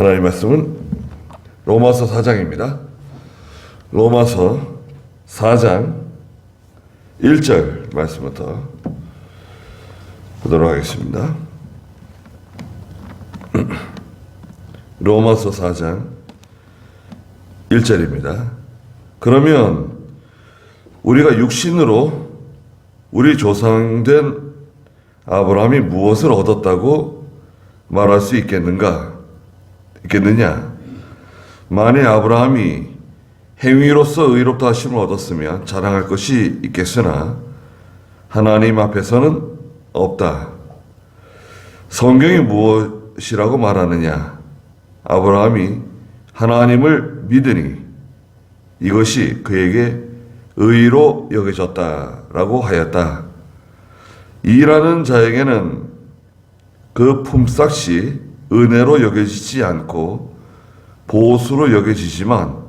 하나님 말씀은 로마서 4장입니다. 로마서 4장 1절 말씀부터 보도록 하겠습니다. 로마서 4장 1절입니다. 그러면 우리가 육신으로 우리 조상된 아브라함이 무엇을 얻었다고 말할 수 있겠느냐? 만일 아브라함이 행위로서 의롭다 하심을 얻었으면 자랑할 것이 있겠으나 하나님 앞에서는 없다. 성경이 무엇이라고 말하느냐? 아브라함이 하나님을 믿으니 이것이 그에게 의로 여겨졌다라고 하였다. 이라는 자에게는 그 품삯이 은혜로 여겨지지 않고 보수로 여겨지지만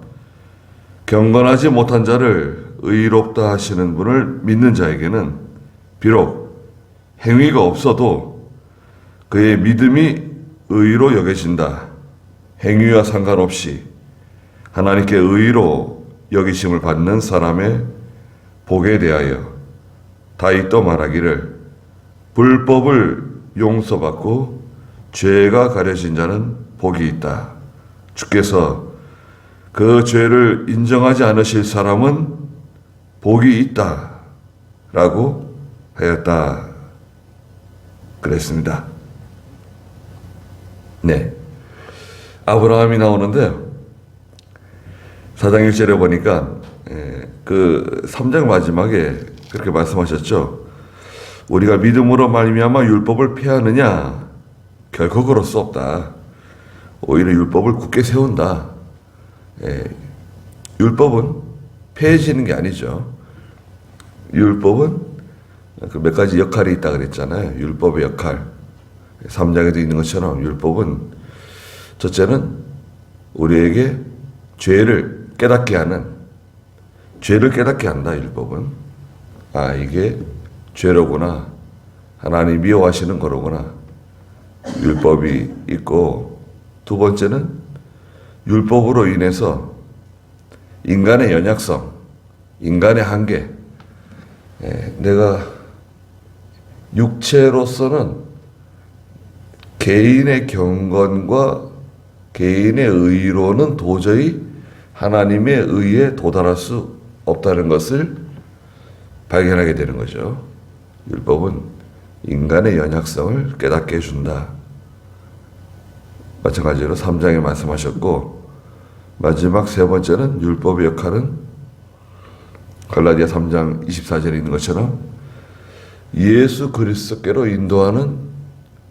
경건하지 못한 자를 의롭다 하시는 분을 믿는 자에게는 비록 행위가 없어도 그의 믿음이 의로 여겨진다. 행위와 상관없이 하나님께 의로 여기심을 받는 사람의 복에 대하여 다윗도 말하기를 불법을 용서받고 죄가 가려진 자는 복이 있다. 주께서 그 죄를 인정하지 않으실 사람은 복이 있다. 라고 하였다. 그랬습니다. 네. 아브라함이 나오는데요. 4장 1절에 보니까 그 3장 마지막에 그렇게 말씀하셨죠. 우리가 믿음으로 말미암아 율법을 폐하느냐? 결코 그럴 수 없다. 오히려 율법을 굳게 세운다. 율법은 폐해지는 게 아니죠. 율법은 그 몇 가지 역할이 있다 그랬잖아요. 율법의 역할. 3장에도 있는 것처럼 율법은 첫째는 우리에게 죄를 깨닫게 한다. 율법은. 아, 이게 죄로구나. 하나님 미워하시는 거로구나. 율법이 있고, 두 번째는 율법으로 인해서 인간의 연약성, 인간의 한계, 내가 육체로서는 개인의 경건과 개인의 의로는 도저히 하나님의 의에 도달할 수 없다는 것을 발견하게 되는 거죠. 율법은 인간의 연약성을 깨닫게 해준다. 마찬가지로 3장에 말씀하셨고, 마지막 세 번째는 율법의 역할은 갈라디아 3장 24절에 있는 것처럼 예수 그리스도께로 인도하는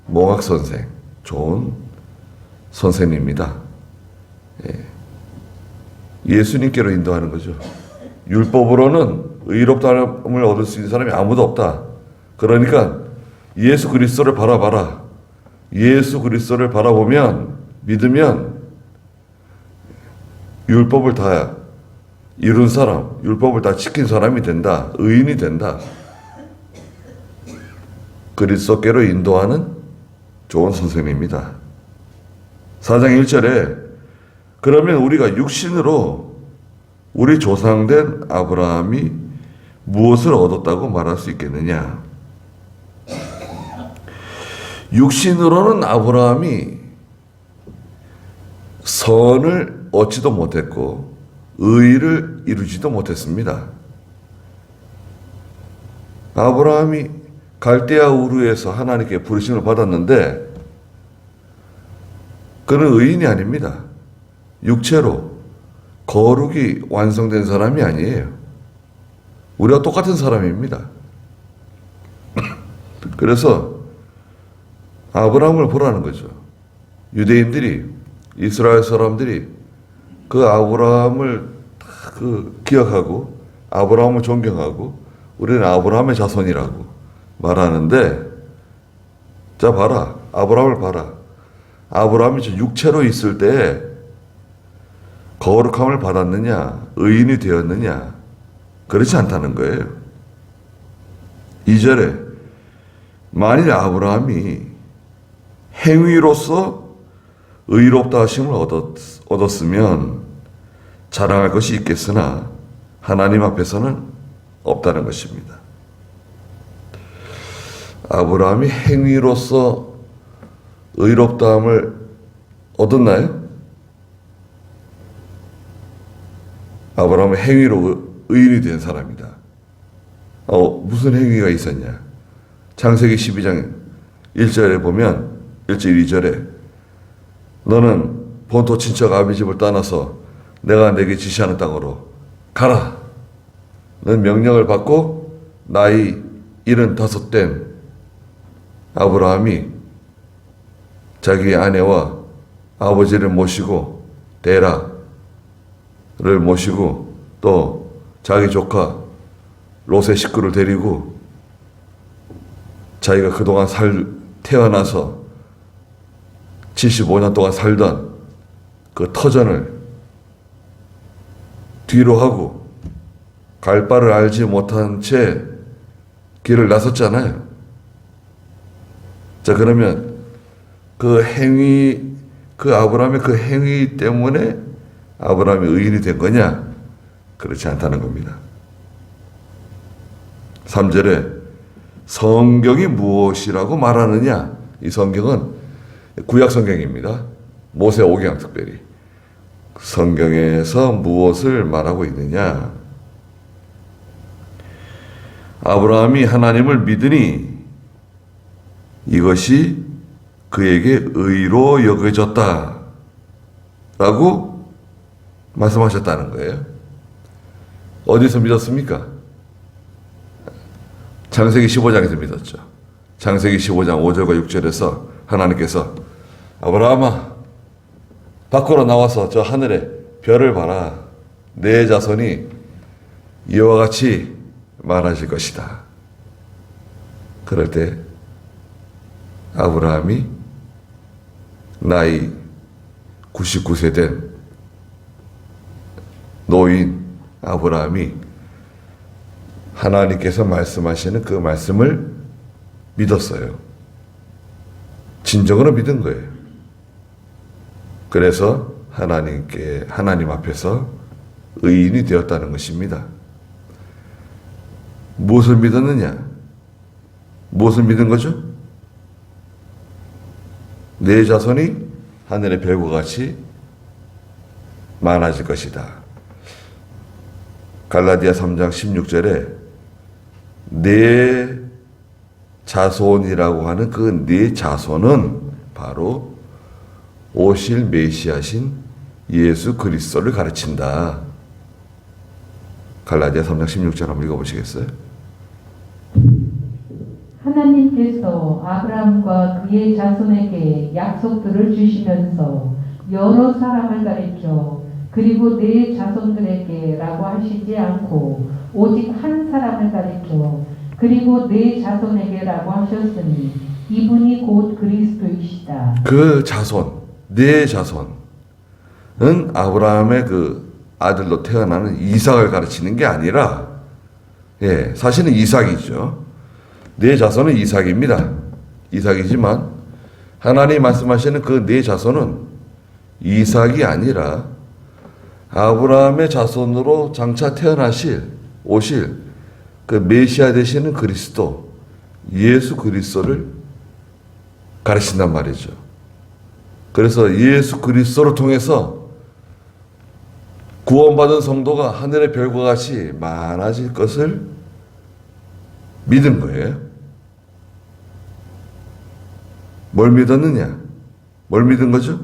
몽학 선생, 좋은 선생님입니다. 예수님께로 인도하는 거죠. 율법으로는 의롭다함을 얻을 수 있는 사람이 아무도 없다. 그러니까 예수 그리스도를 바라봐라. 예수 그리스도를 바라보면, 믿으면 율법을 다 이룬 사람, 율법을 다 지킨 사람이 된다. 의인이 된다. 그리스도께로 인도하는 좋은 선생님입니다. 4장 1절에 그러면 우리가 육신으로 우리 조상된 아브라함이 무엇을 얻었다고 말할 수 있겠느냐? 육신으로는 아브라함이 선을 얻지도 못했고 의를 이루지도 못했습니다. 아브라함이 갈대아 우르에서 하나님께 부르심을 받았는데 그는 의인이 아닙니다. 육체로 거룩이 완성된 사람이 아니에요. 우리와 똑같은 사람입니다. 그래서 아브라함을 보라는 거죠. 유대인들이, 이스라엘 사람들이 그 아브라함을 기억하고 아브라함을 존경하고 우리는 아브라함의 자손이라고 말하는데, 자 봐라. 아브라함을 봐라. 아브라함이 저 육체로 있을 때 거룩함을 받았느냐, 의인이 되었느냐, 그렇지 않다는 거예요. 2절에 만일 아브라함이 행위로서 의롭다 하심을 얻었으면 자랑할 것이 있겠으나 하나님 앞에서는 없다는 것입니다. 아브라함이 행위로서 의롭다함을 얻었나요? 아브라함은 행위로 의인이 된 사람이다. 무슨 행위가 있었냐? 창세기 12장 1절에 보면 1절 2절에 너는 본토 친척 아비 집을 떠나서 내가 내게 지시하는 땅으로 가라. 넌 명령을 받고 나이 75 된 아브라함이 자기 아내와 아버지를 모시고 데라를 모시고 또 자기 조카 롯의 식구를 데리고 자기가 그동안 태어나서 75년 동안 살던 그 터전을 뒤로 하고 갈 바를 알지 못한 채 길을 나섰잖아요. 자, 그러면 그 아브라함의 그 행위 때문에 아브라함이 의인이 된 거냐? 그렇지 않다는 겁니다. 3절에 성경이 무엇이라고 말하느냐? 이 성경은 구약 성경입니다. 모세 오경 특별히. 성경에서 무엇을 말하고 있느냐? 아브라함이 하나님을 믿으니 이것이 그에게 의로 여겨졌다 라고 말씀하셨다는 거예요. 어디서 믿었습니까? 창세기 15장에서 믿었죠. 창세기 15장 5절과 6절에서 하나님께서 아브라함아 밖으로 나와서 저 하늘에 별을 봐라. 내 자손이 이와 같이 많아질 것이다. 그럴 때 아브라함이 나이 99세 된 노인 아브라함이 하나님께서 말씀하시는 그 말씀을 믿었어요. 진정으로 믿은 거예요. 그래서 하나님 앞에서 의인이 되었다는 것입니다. 무엇을 믿었느냐? 무엇을 믿은 거죠? 내 자손이 하늘의 별과 같이 많아질 것이다. 갈라디아 3장 16절에 내 자손이라고 하는 그 내 자손은 바로 오실 메시아신 예수 그리스도를 가르친다. 갈라디아 3장 16절 한번 읽어보시겠어요? 하나님께서 아브라함과 그의 자손에게 약속들을 주시면서 여러 사람을 가리켜 그리고 내 자손들에게 라고 하시지 않고 오직 한 사람을 가리켜 그리고 내 자손에게 라고 하셨으니 이분이 곧 그리스도이시다. 그 자손, 내 자손은 아브라함의 그 아들로 태어나는 이삭을 가르치는 게 아니라 사실은 이삭이죠. 내 자손은 이삭입니다. 이삭이지만 하나님 말씀하시는 그 내 자손은 이삭이 아니라 아브라함의 자손으로 장차 오실 그 메시아 되시는 그리스도, 예수 그리스도를 가르친단 말이죠. 그래서 예수 그리스도를 통해서 구원받은 성도가 하늘의 별과 같이 많아질 것을 믿은 거예요. 뭘 믿었느냐? 뭘 믿은 거죠?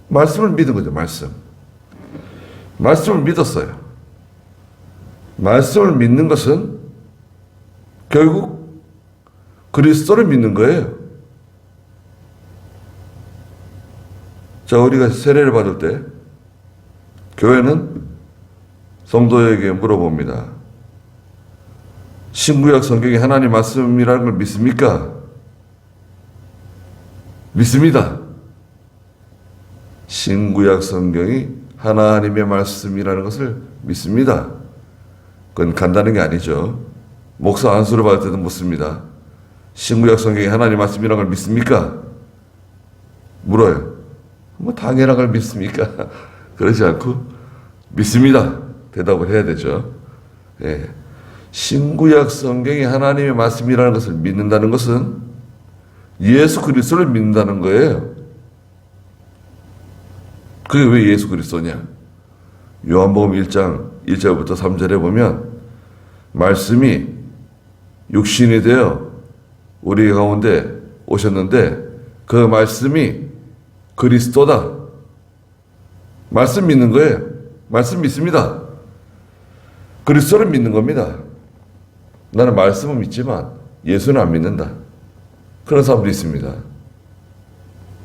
말씀을 믿은 거죠. 말씀을 믿었어요. 말씀을 믿는 것은 결국 그리스도를 믿는 거예요. 자, 우리가 세례를 받을 때 교회는 성도에게 물어봅니다. 신구약 성경이 하나님 말씀이라는 걸 믿습니까? 믿습니다. 신구약 성경이 하나님의 말씀이라는 것을 믿습니다. 그건 간단한 게 아니죠. 목사 안수를 받을 때도 묻습니다. 신구약 성경이 하나님 말씀이라는 걸 믿습니까? 물어요. 뭐 당연한 걸 믿습니까? 그러지 않고 믿습니다. 대답을 해야 되죠. 예. 신구약 성경이 하나님의 말씀이라는 것을 믿는다는 것은 예수 그리스도를 믿는다는 거예요. 그게 왜 예수 그리스도냐? 요한복음 1장 1절부터 3절에 보면 말씀이 육신이 되어 우리 가운데 오셨는데 그 말씀이 그리스도다. 말씀 믿는 거예요. 말씀 믿습니다. 그리스도를 믿는 겁니다. 나는 말씀은 믿지만 예수는 안 믿는다. 그런 사람도 있습니다.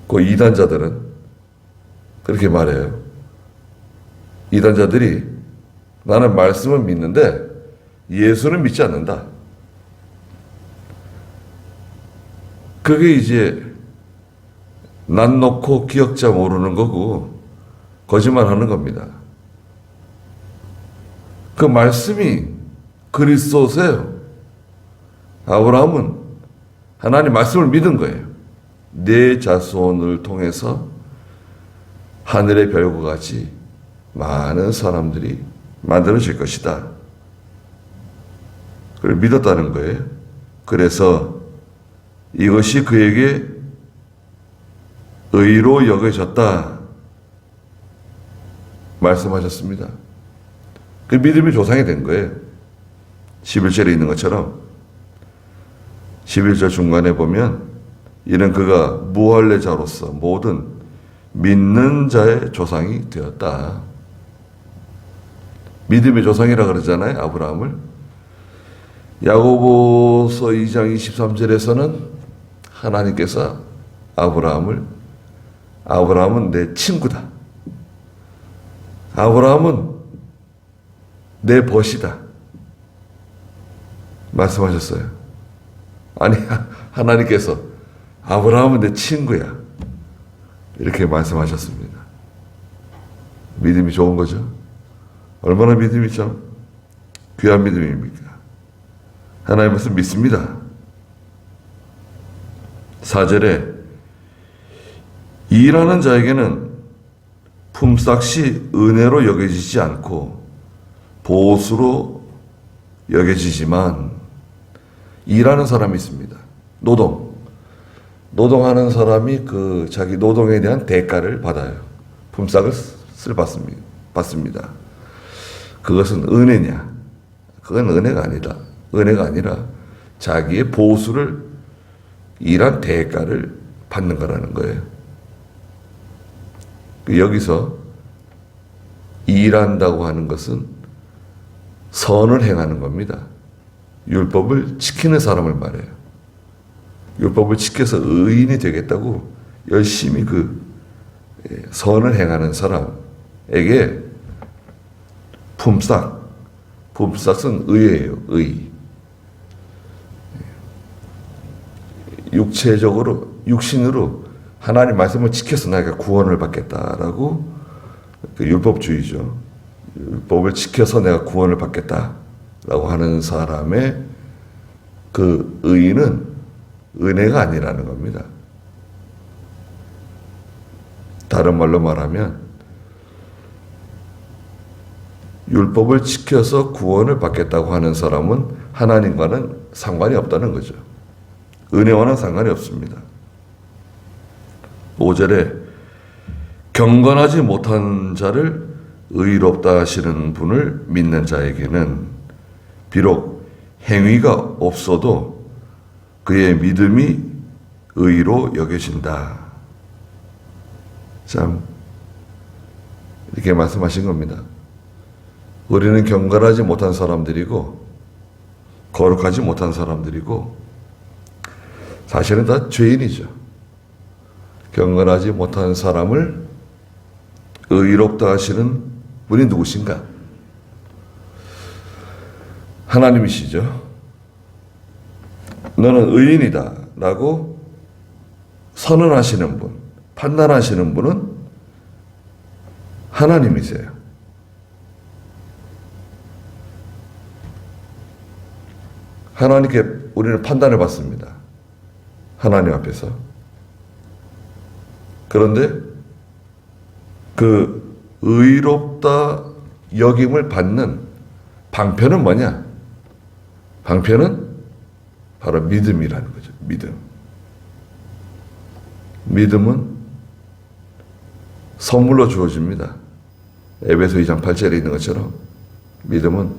그 이단자들은 그렇게 말해요. 이단자들이 나는 말씀은 믿는데 예수는 믿지 않는다. 그게 이제 난 놓고 기억자 모르는 거고 거짓말하는 겁니다. 그 말씀이 그리스도세요. 아브라함은 하나님 말씀을 믿은 거예요. 내 자손을 통해서 하늘의 별과 같이 많은 사람들이 만들어질 것이다. 그걸 믿었다는 거예요. 그래서 이것이 그에게 의로 여겨졌다 말씀하셨습니다. 그 믿음이 조상이 된 거예요. 11절에 있는 것처럼 11절 중간에 보면 이는 그가 무할례자로서 모든 믿는 자의 조상이 되었다. 믿음의 조상이라 그러잖아요. 아브라함을. 야고보서 2장 23절에서는 하나님께서 아브라함은 내 친구다. 아브라함은 내 벗이다. 말씀하셨어요. 아니, 하나님께서 아브라함은 내 친구야. 이렇게 말씀하셨습니다. 믿음이 좋은 거죠. 얼마나 믿음이 참 귀한 믿음입니까? 하나님의 말씀 믿습니다. 4절에 일하는 자에게는 품삯이 은혜로 여겨지지 않고 보수로 여겨지지만 일하는 사람이 있습니다. 노동하는 사람이 그 자기 노동에 대한 대가를 받아요. 품삯을 받습니다. 그것은 은혜냐? 그건 은혜가 아니다. 은혜가 아니라 자기의 보수를 일한 대가를 받는 거라는 거예요. 여기서 일한다고 하는 것은 선을 행하는 겁니다. 율법을 지키는 사람을 말해요. 율법을 지켜서 의인이 되겠다고 열심히 그 선을 행하는 사람에게 품삯은 의예요. 의. 육신으로 하나님 말씀을 지켜서 내가 구원을 받겠다라고 그 율법주의죠. 율법을 지켜서 내가 구원을 받겠다라고 하는 사람의 그 의는 은혜가 아니라는 겁니다. 다른 말로 말하면 율법을 지켜서 구원을 받겠다고 하는 사람은 하나님과는 상관이 없다는 거죠. 은혜와는 상관이 없습니다. 5절에 경건하지 못한 자를 의롭다 하시는 분을 믿는 자에게는 비록 행위가 없어도 그의 믿음이 의로 여겨진다. 참 이렇게 말씀하신 겁니다. 우리는 경건하지 못한 사람들이고 거룩하지 못한 사람들이고 사실은 다 죄인이죠. 경건하지 못한 사람을 의롭다 하시는 분이 누구신가? 하나님이시죠. 너는 의인이다 라고 선언하시는 분, 판단하시는 분은 하나님이세요. 하나님께 우리는 판단을 받습니다. 하나님 앞에서. 그런데 그 의롭다 여김을 받는 방편은 뭐냐? 방편은 바로 믿음이라는 거죠. 믿음. 믿음은 선물로 주어집니다. 에베소 2장 8절에 있는 것처럼 믿음은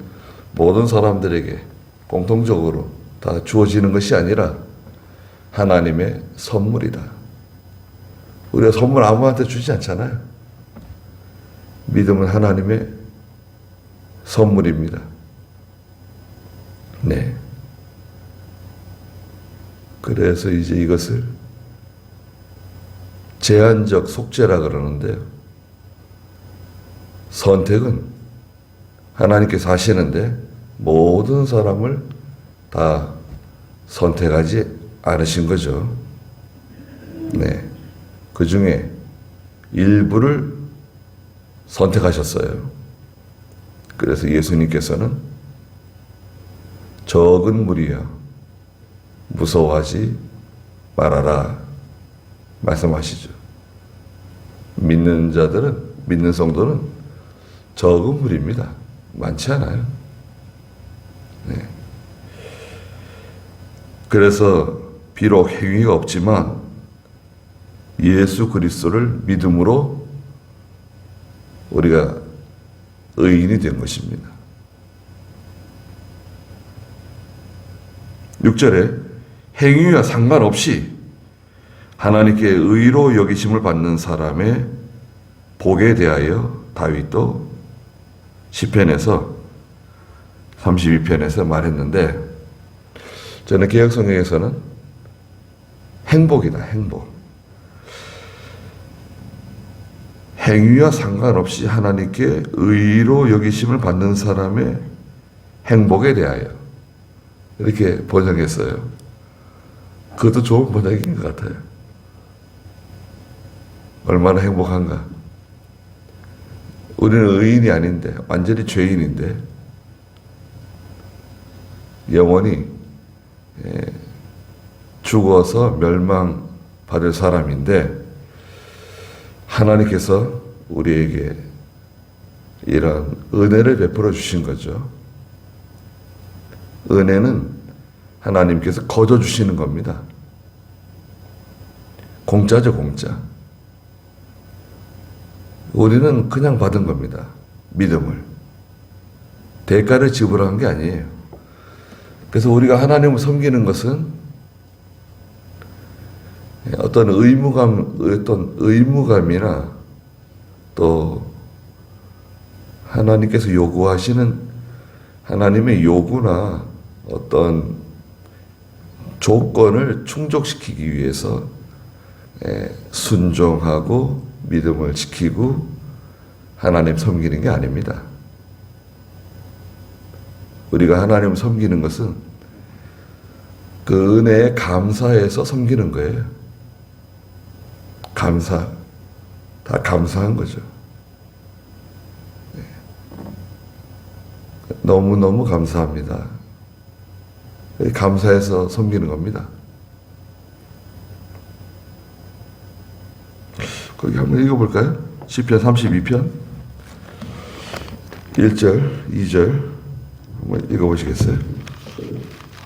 모든 사람들에게 공통적으로 다 주어지는 것이 아니라 하나님의 선물이다. 우리가 선물 아무한테 주지 않잖아요. 믿음은 하나님의 선물입니다. 네. 그래서 이제 이것을 제한적 속죄라 그러는데요. 선택은 하나님께서 하시는데 모든 사람을 다 선택하지 않으신 거죠. 네. 그 중에 일부를 선택하셨어요. 그래서 예수님께서는 적은 무리여 무서워하지 말아라 말씀하시죠. 믿는 자들은, 믿는 성도는 적은 무리입니다. 많지 않아요. 네. 그래서 비록 행위가 없지만 예수 그리스도를 믿음으로 우리가 의인이 된 것입니다. 6절에 행위와 상관없이 하나님께 의로 여기심을 받는 사람의 복에 대하여 다윗도 시편에서 32편에서 말했는데, 저는 개역성경에서는 행복이다, 행복. 행위와 상관없이 하나님께 의로 여기심을 받는 사람의 행복에 대하여 이렇게 번역했어요. 그것도 좋은 번역인 것 같아요. 얼마나 행복한가. 우리는 의인이 아닌데, 완전히 죄인인데 영원히 죽어서 멸망받을 사람인데 하나님께서 우리에게 이런 은혜를 베풀어 주신 거죠. 은혜는 하나님께서 거저 주시는 겁니다. 공짜죠, 공짜. 우리는 그냥 받은 겁니다. 믿음을. 대가를 지불한 게 아니에요. 그래서 우리가 하나님을 섬기는 것은 어떤 의무감이나 또 하나님께서 요구하시는 하나님의 요구나 어떤 조건을 충족시키기 위해서 순종하고 믿음을 지키고 하나님 섬기는 게 아닙니다. 우리가 하나님을 섬기는 것은 그 은혜에 감사해서 섬기는 거예요. 감사. 다 감사한 거죠. 너무너무 감사합니다. 감사해서 섬기는 겁니다. 거기 한번 읽어볼까요? 시편 32편 1절, 2절 한번 읽어보시겠어요?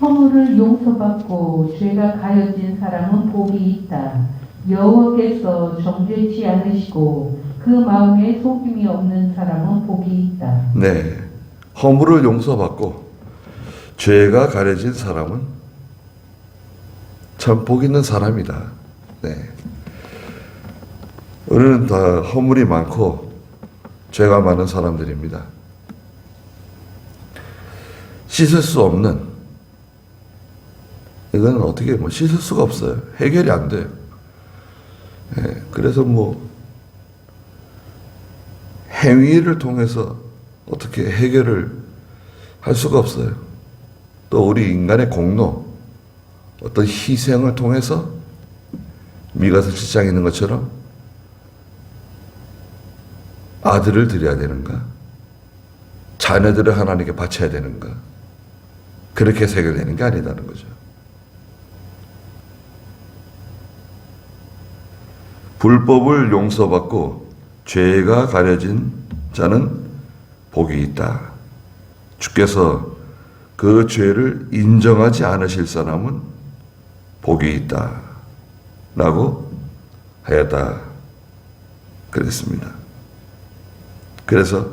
허물을 용서받고 죄가 가려진 사람은 복이 있다. 여호와께서 정죄치 않으시고 그 마음에 속임이 없는 사람은 복이 있다. 네, 허물을 용서받고 죄가 가려진 사람은 참 복 있는 사람이다. 네. 우리는 다 허물이 많고 죄가 많은 사람들입니다. 씻을 수 없는, 이건 어떻게 씻을 수가 없어요. 해결이 안 돼요. 네, 그래서 행위를 통해서 어떻게 해결을 할 수가 없어요. 또 우리 인간의 공로, 어떤 희생을 통해서 미가서 7장에 있는 것처럼 아들을 드려야 되는가? 자녀들을 하나님께 바쳐야 되는가? 그렇게 해서 해결되는 게 아니다는 거죠. 불법을 용서받고 죄가 가려진 자는 복이 있다. 주께서 그 죄를 인정하지 않으실 사람은 복이 있다. 라고 하였다. 그랬습니다. 그래서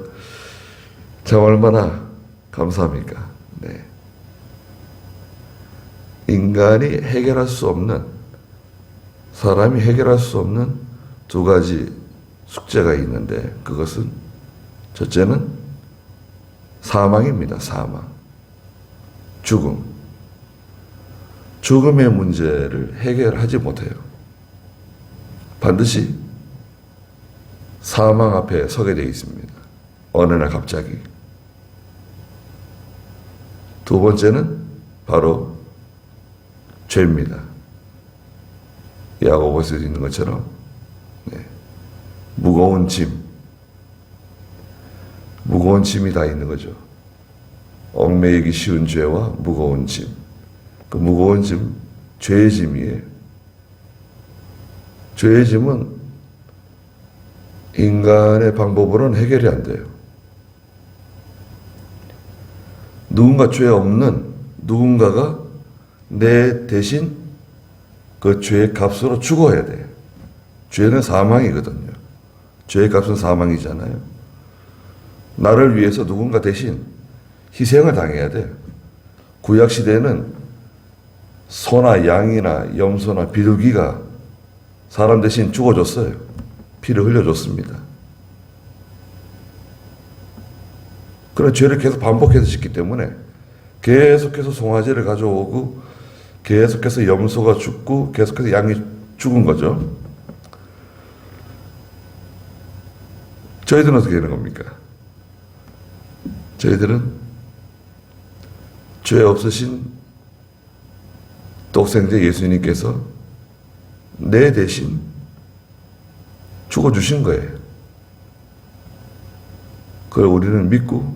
참 얼마나 감사합니까? 네. 인간이 해결할 수 없는, 사람이 해결할 수 없는 두 가지 숙제가 있는데, 그것은 첫째는 사망입니다. 사망. 죽음. 죽음의 문제를 해결하지 못해요. 반드시 사망 앞에 서게 되어 있습니다. 어느 날 갑자기. 두 번째는 바로 죄입니다. 야고보서에 있는 것처럼 무거운 짐이 다 있는 거죠. 얽매이기 쉬운 죄와 무거운 짐. 그 무거운 짐, 죄의 짐이에요. 죄의 짐은 인간의 방법으로는 해결이 안 돼요. 누군가 죄 없는 누군가가 내 대신 그 죄의 값으로 죽어야 돼요. 죄는 사망이거든요. 죄의 값은 사망이잖아요. 나를 위해서 누군가 대신 희생을 당해야 돼요. 구약시대에는 소나 양이나 염소나 비둘기가 사람 대신 죽어줬어요. 피를 흘려줬습니다. 그런 죄를 계속 반복해서 짓기 때문에 계속해서 송아지를 가져오고 계속해서 염소가 죽고 계속해서 양이 죽은 거죠. 저희들은 어떻게 되는 겁니까? 저희들은 죄 없으신 독생자 예수님께서 내 대신 죽어주신 거예요. 그걸 우리는 믿고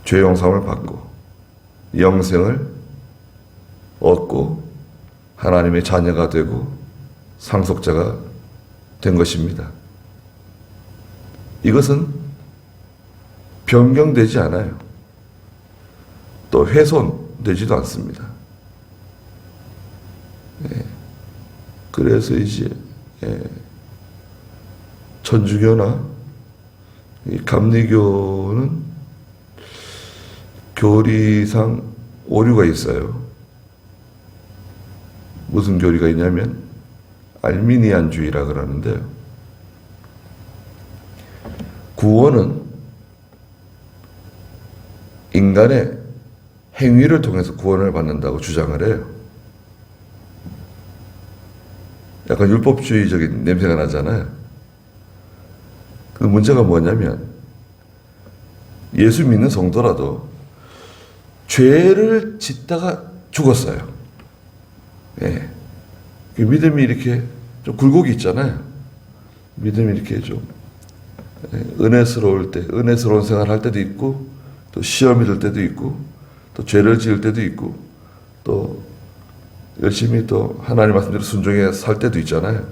죄 용서를 받고 영생을 얻고 하나님의 자녀가 되고 상속자가 된 것입니다. 이것은 변경되지 않아요. 또 훼손되지도 않습니다. 그래서 이제 천주교나 이 감리교는 교리상 오류가 있어요. 무슨 교리가 있냐면 알미니안주의라 그러는데요. 구원은 인간의 행위를 통해서 구원을 받는다고 주장을 해요. 약간 율법주의적인 냄새가 나잖아요. 그 문제가 뭐냐면 예수 믿는 성도라도 죄를 짓다가 죽었어요. 예. 믿음이 이렇게 좀 굴곡이 있잖아요. 믿음이 이렇게 좀 은혜스러울 때, 은혜스러운 생활을 할 때도 있고, 또 시험이 들 때도 있고, 또 죄를 지을 때도 있고, 또 열심히 또 하나님 말씀대로 순종해 살 때도 있잖아요.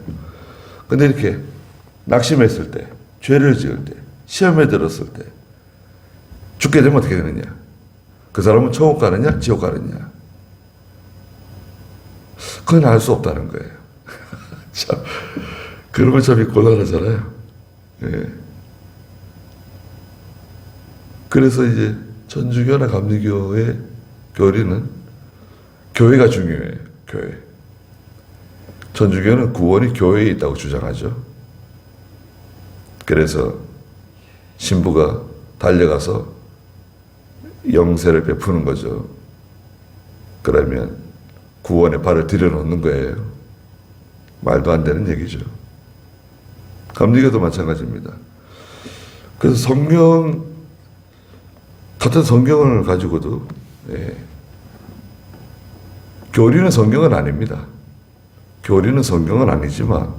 근데 이렇게 낙심했을 때, 죄를 지을 때, 시험에 들었을 때, 죽게 되면 어떻게 되느냐? 그 사람은 천국 가느냐, 지옥 가느냐? 그건 알 수 없다는 거예요. 참, 그러면 참 곤란하잖아요. 예. 그래서 이제 천주교나 감리교의 교리는 교회가 중요해요. 교회. 천주교는 구원이 교회에 있다고 주장하죠. 그래서 신부가 달려가서 영세를 베푸는 거죠. 그러면 구원의 발을 들여놓는 거예요. 말도 안 되는 얘기죠. 감리교도 마찬가지입니다. 그래서 같은 성경을 가지고도 교리는 성경은 아닙니다. 교리는 성경은 아니지만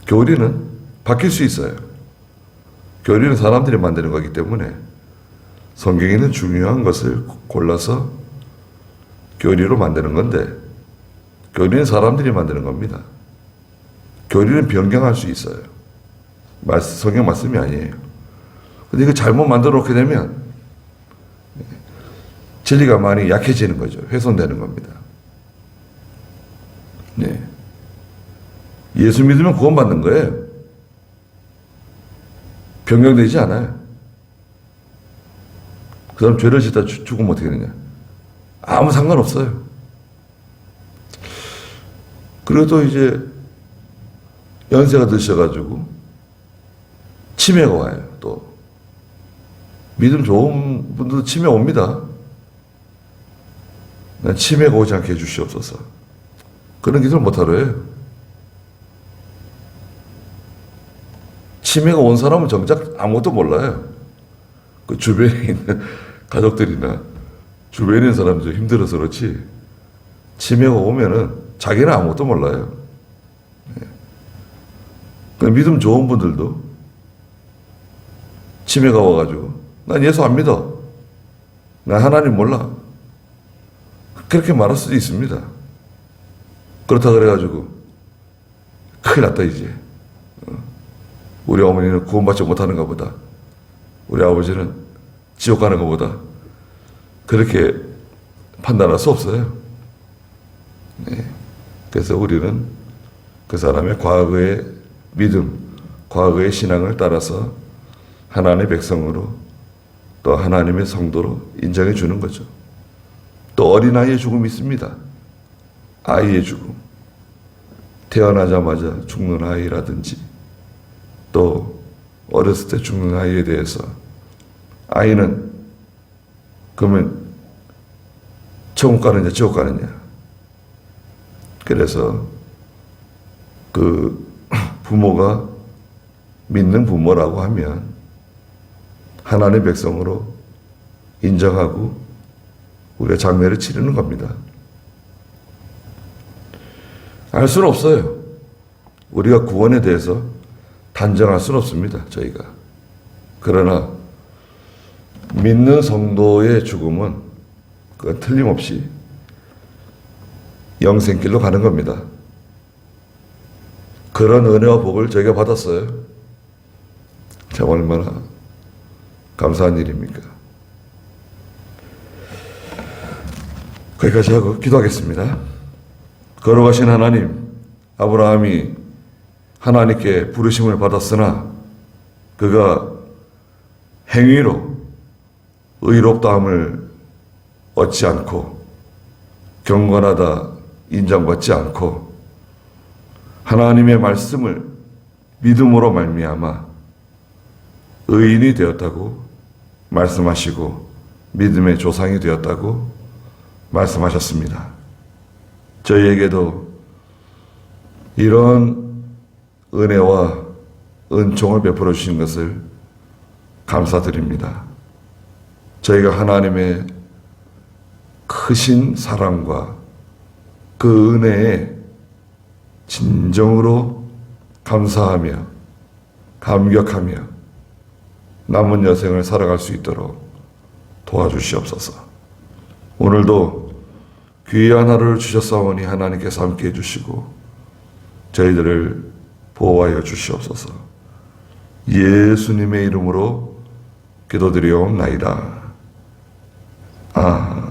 교리는 바뀔 수 있어요. 교리는 사람들이 만드는 거기 때문에 성경에 있는 중요한 것을 골라서 교리로 만드는 건데 교리는 사람들이 만드는 겁니다. 교리는 변경할 수 있어요. 성경 말씀이 아니에요. 근데 이거 잘못 만들어 놓게 되면 진리가 많이 약해지는 거죠. 훼손되는 겁니다. 네. 예수 믿으면 구원받는 거예요. 변경되지 않아요. 그 사람 죄를 짓다 죽으면 어떻게 되냐? 아무 상관없어요. 그리고 또 이제 연세가 드셔가지고 치매가 와요. 또 믿음 좋은 분들도 치매 옵니다. 난 치매가 오지 않게 해주시옵소서. 그런 기도를 못하러 해요. 치매가 온 사람은 정작 아무것도 몰라요. 그 주변에 있는 가족들이나 주변에 있는 사람들 힘들어서 그렇지, 치매가 오면은 자기는 아무것도 몰라요. 네. 믿음 좋은 분들도 치매가 와가지고 난 예수 안 믿어, 난 하나님 몰라, 그렇게 말할 수도 있습니다. 그렇다 그래가지고 큰일 났다 이제, 우리 어머니는 구원받지 못하는가 보다, 우리 아버지는 지옥 가는 것보다, 그렇게 판단할 수 없어요. 네. 그래서 우리는 그 사람의 과거의 믿음, 과거의 신앙을 따라서 하나님의 백성으로, 또 하나님의 성도로 인정해 주는 거죠. 또 어린아이의 죽음이 있습니다. 아이의 죽음. 태어나자마자 죽는 아이라든지, 또 어렸을 때 죽는 아이에 대해서 아이는 그러면 천국 가느냐 지옥 가느냐. 그래서 그 부모가 믿는 부모라고 하면 하나님의 백성으로 인정하고 우리가 장례를 치르는 겁니다. 알 수는 없어요. 우리가 구원에 대해서 단정할 수는 없습니다, 저희가. 그러나 믿는 성도의 죽음은 그건 틀림없이 영생길로 가는 겁니다. 그런 은혜와 복을 저희가 받았어요. 참 얼마나 감사한 일입니까? 거기까지 하고 기도하겠습니다. 거룩하신 하나님, 아브라함이 하나님께 부르심을 받았으나 그가 행위로 의롭다함을 얻지 않고 경건하다 인정받지 않고 하나님의 말씀을 믿음으로 말미암아 의인이 되었다고 말씀하시고 믿음의 조상이 되었다고 말씀하셨습니다. 저희에게도 이런 은혜와 은총을 베풀어 주신 것을 감사드립니다. 저희가 하나님의 크신 사랑과 그 은혜에 진정으로 감사하며 감격하며 남은 여생을 살아갈 수 있도록 도와주시옵소서. 오늘도 귀한 하루를 주셨사오니 하나님께서 함께 해주시고 저희들을 보호하여 주시옵소서. 예수님의 이름으로 기도드리옵나이다. 아멘.